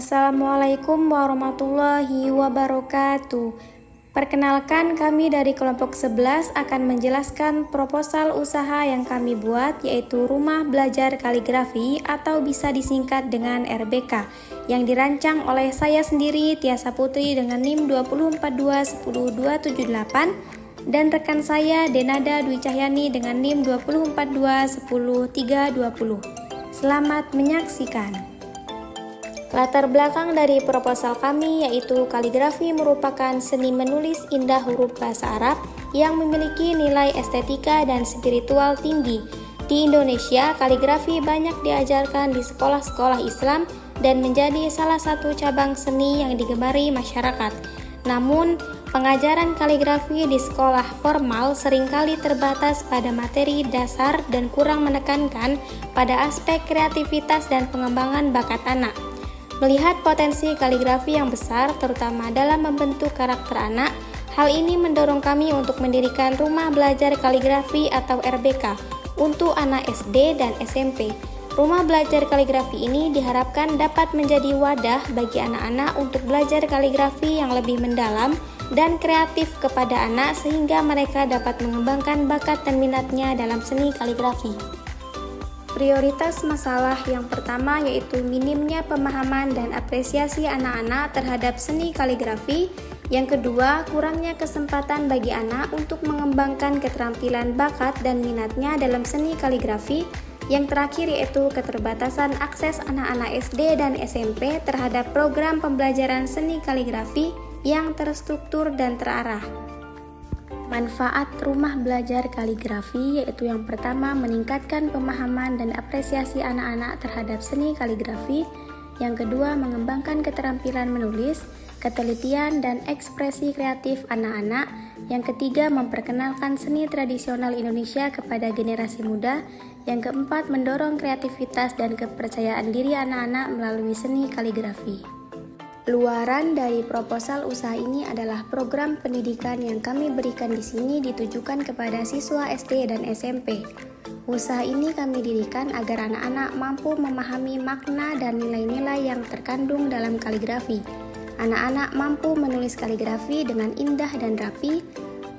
Assalamualaikum warahmatullahi wabarakatuh. Perkenalkan, kami dari kelompok 11 akan menjelaskan proposal usaha yang kami buat, yaitu Rumah Belajar Kaligrafi atau bisa disingkat dengan RBK, yang dirancang oleh saya sendiri, Tiasa Putri, dengan NIM 204210278 dan rekan saya Denada Dwi Cahyani dengan NIM 204210320. Selamat menyaksikan. Latar belakang dari proposal kami yaitu kaligrafi merupakan seni menulis indah huruf bahasa Arab yang memiliki nilai estetika dan spiritual tinggi. Di Indonesia, kaligrafi banyak diajarkan di sekolah-sekolah Islam dan menjadi salah satu cabang seni yang digemari masyarakat. Namun, pengajaran kaligrafi di sekolah formal seringkali terbatas pada materi dasar dan kurang menekankan pada aspek kreativitas dan pengembangan bakat anak. Melihat potensi kaligrafi yang besar, terutama dalam membentuk karakter anak, hal ini mendorong kami untuk mendirikan Rumah Belajar Kaligrafi atau RBK untuk anak SD dan SMP. Rumah Belajar Kaligrafi ini diharapkan dapat menjadi wadah bagi anak-anak untuk belajar kaligrafi yang lebih mendalam dan kreatif kepada anak sehingga mereka dapat mengembangkan bakat dan minatnya dalam seni kaligrafi. Prioritas masalah yang pertama yaitu minimnya pemahaman dan apresiasi anak-anak terhadap seni kaligrafi. Yang kedua, kurangnya kesempatan bagi anak untuk mengembangkan keterampilan bakat dan minatnya dalam seni kaligrafi. Yang terakhir yaitu keterbatasan akses anak-anak SD dan SMP terhadap program pembelajaran seni kaligrafi yang terstruktur dan terarah. Manfaat rumah belajar kaligrafi yaitu yang pertama meningkatkan pemahaman dan apresiasi anak-anak terhadap seni kaligrafi, yang kedua mengembangkan keterampilan menulis, ketelitian dan ekspresi kreatif anak-anak, yang ketiga memperkenalkan seni tradisional Indonesia kepada generasi muda, yang keempat mendorong kreativitas dan kepercayaan diri anak-anak melalui seni kaligrafi. Luaran dari proposal usaha ini adalah program pendidikan yang kami berikan di sini ditujukan kepada siswa SD dan SMP. Usaha ini kami dirikan agar anak-anak mampu memahami makna dan nilai-nilai yang terkandung dalam kaligrafi. Anak-anak mampu menulis kaligrafi dengan indah dan rapi,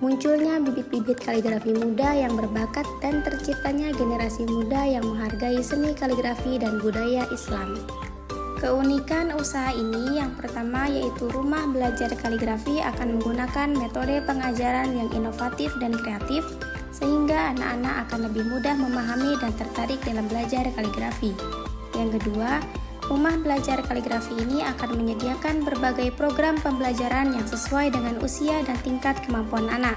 munculnya bibit-bibit kaligrafi muda yang berbakat dan terciptanya generasi muda yang menghargai seni kaligrafi dan budaya Islam. Keunikan usaha ini yang pertama yaitu Rumah Belajar Kaligrafi akan menggunakan metode pengajaran yang inovatif dan kreatif sehingga anak-anak akan lebih mudah memahami dan tertarik dalam belajar kaligrafi. Yang kedua, Rumah Belajar Kaligrafi ini akan menyediakan berbagai program pembelajaran yang sesuai dengan usia dan tingkat kemampuan anak.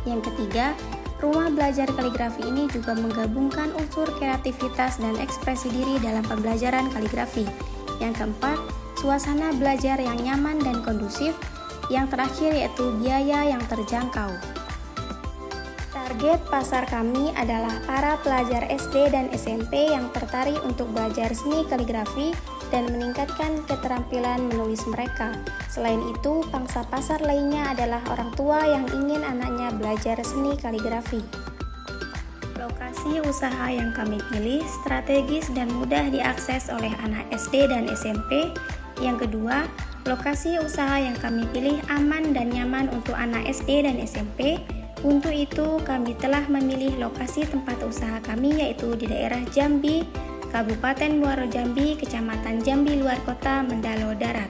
Yang ketiga, Rumah Belajar Kaligrafi ini juga menggabungkan unsur kreativitas dan ekspresi diri dalam pembelajaran kaligrafi. Yang keempat, suasana belajar yang nyaman dan kondusif. Yang terakhir yaitu biaya yang terjangkau. Target pasar kami adalah para pelajar SD dan SMP yang tertarik untuk belajar seni kaligrafi dan meningkatkan keterampilan menulis mereka. Selain itu, pangsa pasar lainnya adalah orang tua yang ingin anaknya belajar seni kaligrafi. Lokasi usaha yang kami pilih strategis dan mudah diakses oleh anak SD dan SMP. Yang kedua, lokasi usaha yang kami pilih aman dan nyaman untuk anak SD dan SMP. Untuk itu, kami telah memilih lokasi tempat usaha kami yaitu di daerah Jambi, Kabupaten Muaro Jambi, Kecamatan Jambi Luar Kota, Mendalo Darat.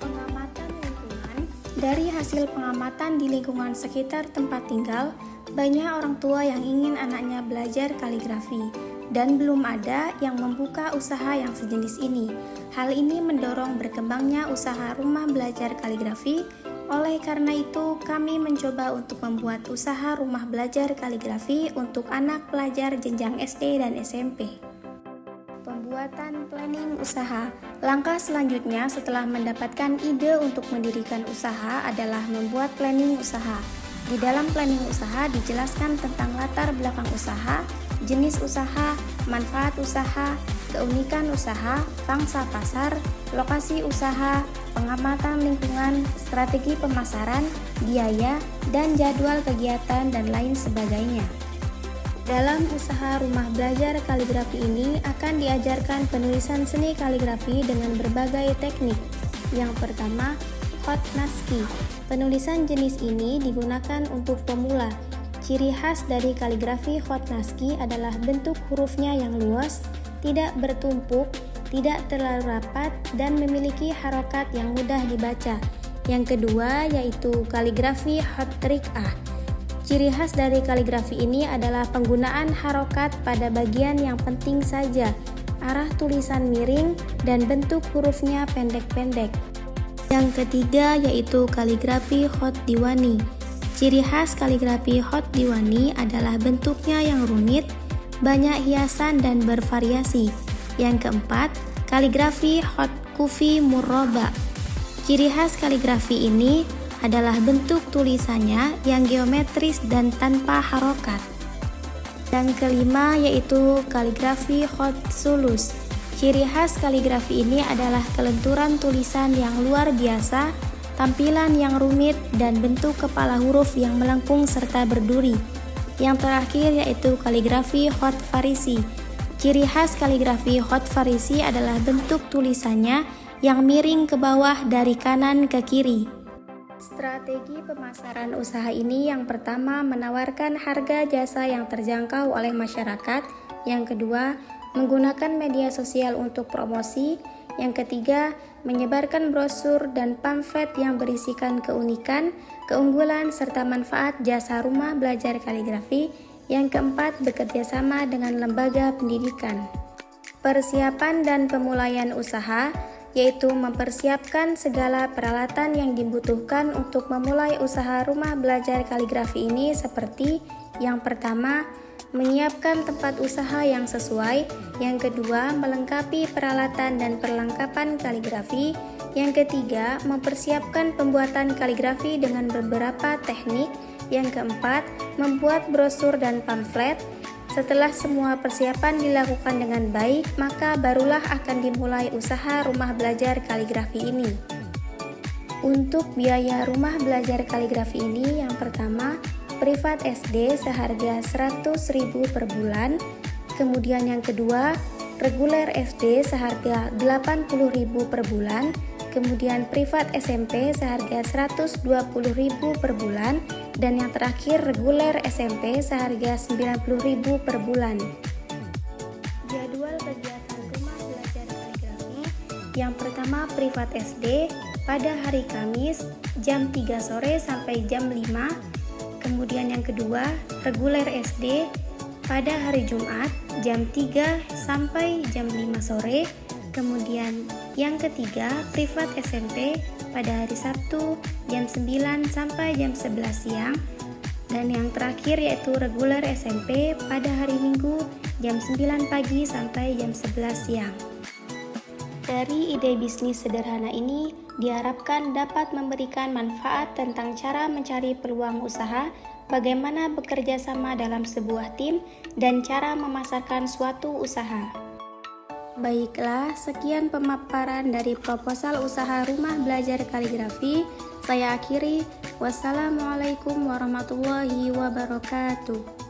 Pengamatan lingkungan. Dari hasil pengamatan di lingkungan sekitar tempat tinggal, banyak orang tua yang ingin anaknya belajar kaligrafi dan belum ada yang membuka usaha yang sejenis ini. Hal ini mendorong berkembangnya usaha Rumah Belajar Kaligrafi. Oleh karena itu, kami mencoba untuk membuat usaha Rumah Belajar Kaligrafi untuk anak pelajar jenjang SD dan SMP. Pembuatan planning usaha. Langkah selanjutnya setelah mendapatkan ide untuk mendirikan usaha adalah membuat planning usaha. Di dalam planning usaha dijelaskan tentang latar belakang usaha, jenis usaha, manfaat usaha, keunikan usaha, pangsa pasar, lokasi usaha, pengamatan lingkungan, strategi pemasaran, biaya, dan jadwal kegiatan dan lain sebagainya. Dalam usaha rumah belajar kaligrafi ini akan diajarkan penulisan seni kaligrafi dengan berbagai teknik. Yang pertama, Khotnaskhi. Penulisan jenis ini digunakan untuk pemula. Ciri khas dari kaligrafi Khotnaskhi adalah bentuk hurufnya yang luas, tidak bertumpuk, tidak terlalu rapat, dan memiliki harokat yang mudah dibaca. Yang kedua yaitu kaligrafi Khotrik'ah. Ciri khas dari kaligrafi ini adalah penggunaan harokat pada bagian yang penting saja, arah tulisan miring, dan bentuk hurufnya pendek-pendek. Yang ketiga yaitu kaligrafi Khot Diwani. Ciri khas kaligrafi Khot Diwani adalah bentuknya yang rumit, banyak hiasan dan bervariasi. Yang keempat, kaligrafi Khot Kufi Murroba. Ciri khas kaligrafi ini adalah bentuk tulisannya yang geometris dan tanpa harokat. Yang kelima yaitu kaligrafi Khot Sulus. Ciri khas kaligrafi ini adalah kelenturan tulisan yang luar biasa, tampilan yang rumit, dan bentuk kepala huruf yang melengkung serta berduri. Yang terakhir yaitu kaligrafi Khot Farisi. Ciri khas kaligrafi Khot Farisi adalah bentuk tulisannya yang miring ke bawah dari kanan ke kiri. Strategi pemasaran usaha ini yang pertama menawarkan harga jasa yang terjangkau oleh masyarakat, yang kedua menggunakan media sosial untuk promosi, yang ketiga menyebarkan brosur dan pamflet yang berisikan keunikan, keunggulan, serta manfaat jasa rumah belajar kaligrafi. Yang keempat, bekerja sama dengan lembaga pendidikan. Persiapan dan pemulaian usaha, yaitu mempersiapkan segala peralatan yang dibutuhkan untuk memulai usaha rumah belajar kaligrafi ini seperti yang pertama, menyiapkan tempat usaha yang sesuai, yang kedua, melengkapi peralatan dan perlengkapan kaligrafi, yang ketiga, mempersiapkan pembuatan kaligrafi dengan beberapa teknik, yang keempat, membuat brosur dan pamflet. Setelah semua persiapan dilakukan dengan baik, maka barulah akan dimulai usaha rumah belajar kaligrafi ini. Untuk biaya rumah belajar kaligrafi ini, yang pertama, privat SD seharga 100.000 per bulan, kemudian yang kedua, reguler SD seharga 80.000 per bulan, kemudian privat SMP seharga 120.000 per bulan, dan yang terakhir reguler SMP seharga 90.000 per bulan. Jadwal kegiatan rumah belajar kaligrafi, yang pertama privat SD pada hari Kamis jam 3 sore sampai jam 5, kemudian yang kedua reguler SD pada hari Jumat jam 3 sampai jam 5 sore, kemudian yang ketiga privat SMP pada hari Sabtu jam 9 sampai jam 11 siang, dan yang terakhir yaitu reguler SMP pada hari Minggu jam 9 pagi sampai jam 11 siang. Dari ide bisnis sederhana ini diharapkan dapat memberikan manfaat tentang cara mencari peluang usaha, bagaimana bekerja sama dalam sebuah tim, dan cara memasarkan suatu usaha. Baiklah, sekian pemaparan dari proposal usaha rumah belajar kaligrafi. Saya akhiri. Wassalamualaikum warahmatullahi wabarakatuh.